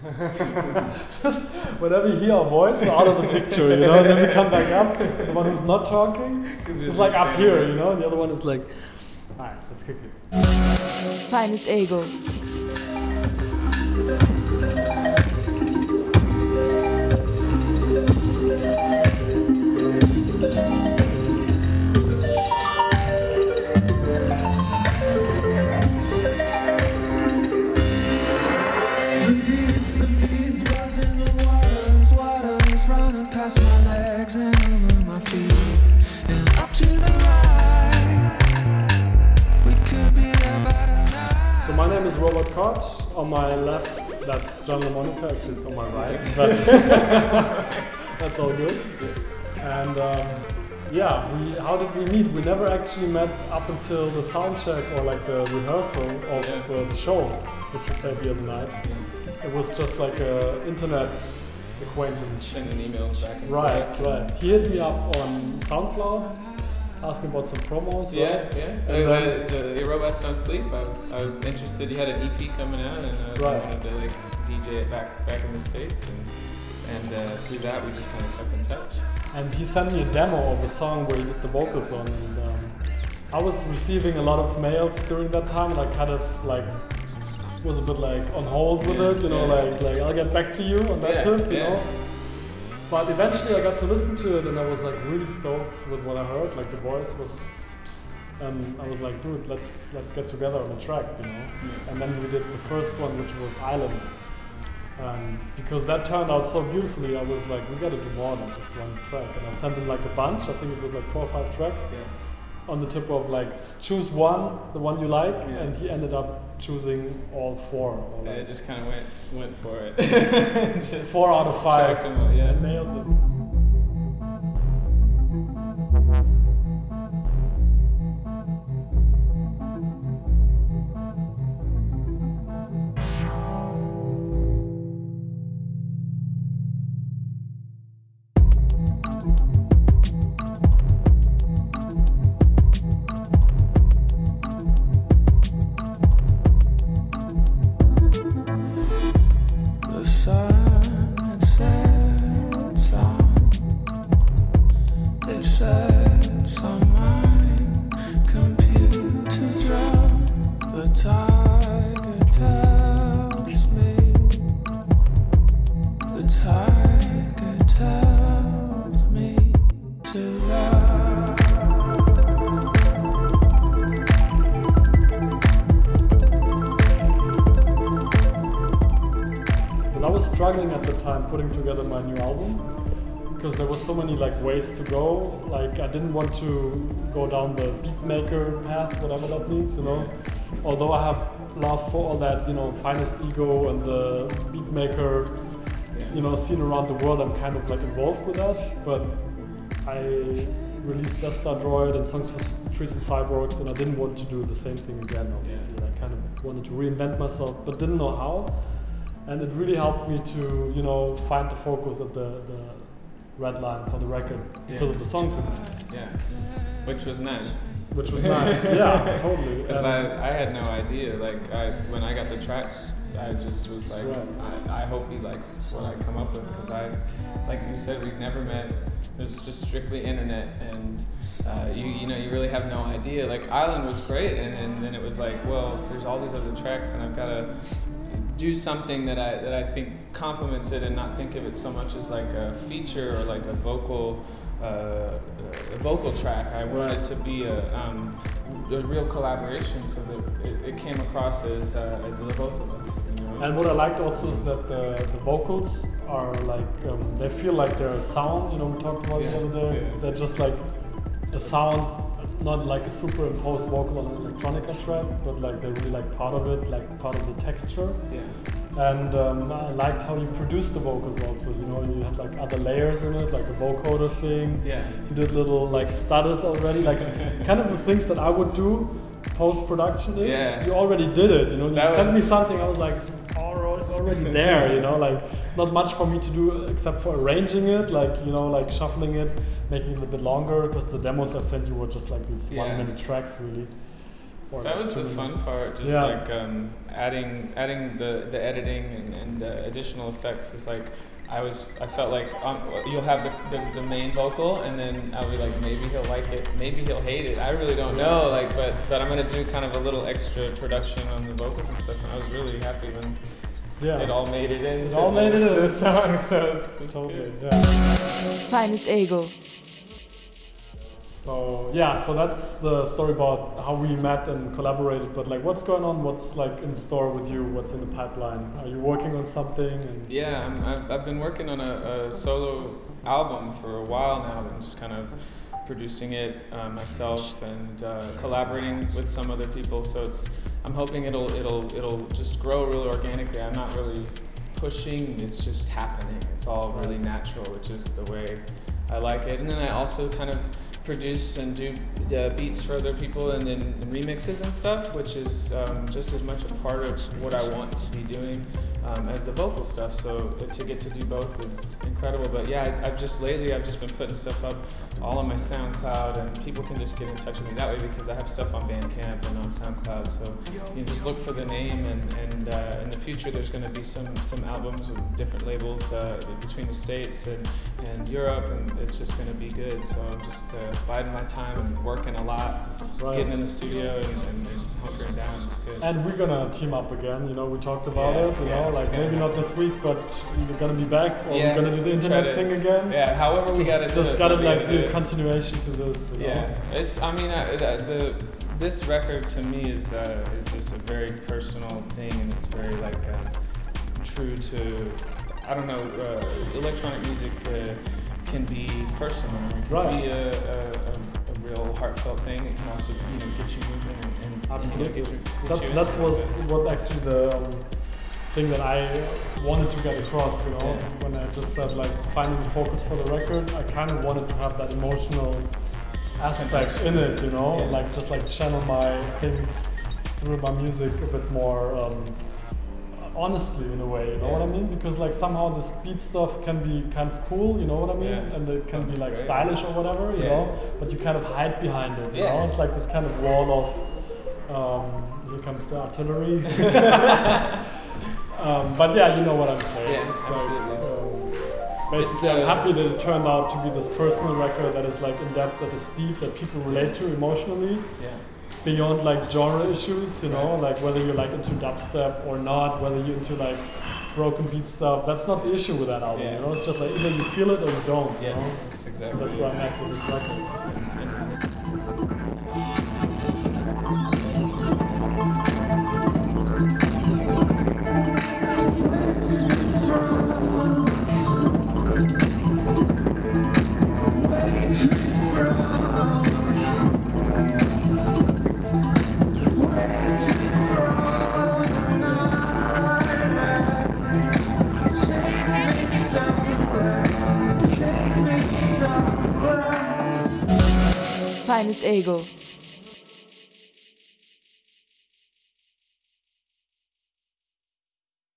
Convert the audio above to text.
Just whenever you hear our voice, we're out of the picture, you know, and then we come back up. The one who's not talking is like up here, you know, and the other one is like, alright, let's kick it. Finest ego. Past my legs and over my feet and up to the right. We could be there by tonight. So my name is Robot Koch. On my left, that's LaMonica. Actually, it's on my right, but that's all good. And yeah, how did we meet? We never actually met up until the sound check or like the rehearsal of the show, which we played the other night. It was just like an internet acquaintance. Sending emails back and forth. Right. He hit me up on SoundCloud, asking about some promos. Yeah, right? yeah. The Robots Don't Sleep. I was interested. You had an EP coming out, and I wanted to like DJ it back in the States, and through that we just kind of kept in touch. And he sent me a demo of a song where he did the vocals on, and I was receiving a lot of mails during that time, and I kind of like was a bit like on hold with it, you know, like I'll get back to you on that tip, you know. But eventually I got to listen to it and I was like really stoked with what I heard. Like the voice was, and I was like, dude, let's get together on a track, you know. And then we did the first one, which was Island. Because that turned out so beautifully, I was like, we gotta do more than just one track. And I sent him like a bunch. I think it was like 4 or 5 tracks. On the tip of like choose one, the one you like, and he ended up choosing all 4. Or like just kind of went for it. Just 4 out of 5. And nailed it. Struggling at the time putting together my new album because there were so many like ways to go. Like I didn't want to go down the beat maker path, whatever that means, you know. Although I have love for all that, you know, finest ego and the beat maker, you know, scene around the world. I'm kind of like involved with us, but I released Death Star Droid and Songs for Trees and Cyborgs, and I didn't want to do the same thing again. Obviously, I kind of wanted to reinvent myself, but didn't know how. And it really helped me to, you know, find the focus at the red line for the record because of the songs we made. Yeah, which was nice. Which was nice, yeah, totally. Because I had no idea. Like, when I got the tracks, I just was like, I hope he likes what I come up with. Because like you said, we've never met. It was just strictly internet, and you know, you really have no idea. Like, Island was great, and then it was like, well, there's all these other tracks, and I've got to do something that I think complements it and not think of it so much as like a feature or like a vocal track. I wanted it to be a real collaboration so that it came across as the both of us. You know? And what I liked also is that the vocals are like, they feel like they're a sound, you know, we talked about the other day. Yeah. They're just like a sound, not like a superimposed vocal on an electronica track, but like they're really like part of it, like part of the texture. Yeah. And I liked how you produced the vocals also, you know, you had like other layers in it, like a vocoder thing. Yeah. You did little like stutters already, like kind of the things that I would do post-production-ish. Yeah. You already did it, you know, you sent me something, I was like, already there, you know, like not much for me to do except for arranging it, like, you know, like shuffling it, making it a bit longer, because the demos I sent you were just like these 1 minute tracks really. Or that like was 2 the fun minutes. part, just Yeah. like adding the editing and additional effects is like, I felt like you'll have the main vocal, and then I'll be like, maybe he'll like it, maybe he'll hate it. I really don't know, like, but I'm gonna do kind of a little extra production on the vocals and stuff, and I was really happy when it all made it into the song. So it's Totally, good. yeah. Finest Ego. So yeah, so that's the story about how we met and collaborated. But like, what's going on? What's like in store with you? What's in the pipeline? Are you working on something? And Yeah, I've been working on a solo album for a while now. I'm just kind of producing it myself and collaborating with some other people. So I'm hoping it'll just grow really organically. I'm not really pushing. It's just happening. It's all really natural, which is the way I like it. And then I also kind of produce and do beats for other people and then remixes and stuff, which is just as much a part of what I want to be doing as the vocal stuff. So to get to do both is incredible. But yeah, I've just been putting stuff up all on my SoundCloud, and people can just get in touch with me that way because I have stuff on Bandcamp and on SoundCloud. So you just look for the name, and in the future there's going to be some albums with different labels between the States and Europe, and it's just going to be good. So I'm just biding my time and working a lot, just getting in the studio and hunkering down. It's good. And we're gonna team up again. You know, we talked about it. You know, like maybe not this week, but we're gonna be back, or we're gonna do the internet thing again. Yeah, however we gotta do it. Just gotta like do a continuation to this. You know? It's. I mean, this record to me is just a very personal thing, and it's very like true to. I don't know. Electronic music can be personal. It can be a real heartfelt thing. It can also get you moving and absolutely. That was what actually the thing that I wanted to get across. You know, when I just said like finding the focus for the record, I kind of wanted to have that emotional aspect in it. You know, like just like channel my things through my music a bit more. Honestly, in a way, you know what I mean? Because like somehow this beat stuff can be kind of cool, you know what I mean? And it can be like stylish or whatever, you know? But you kind of hide behind it, you know? It's like this kind of wall of, here comes the artillery. But yeah, you know what I'm saying. Yeah, it's absolutely. like, basically, I'm happy that it turned out to be this personal record that is like in depth, that is deep, that people relate to emotionally. Beyond like genre issues, you know, like whether you're like into dubstep or not, whether you're into like broken beat stuff, that's not the issue with that album, you know, it's just like either you feel it or you don't, you know? That's exactly. That's where I'm at with this record. Finest Ego.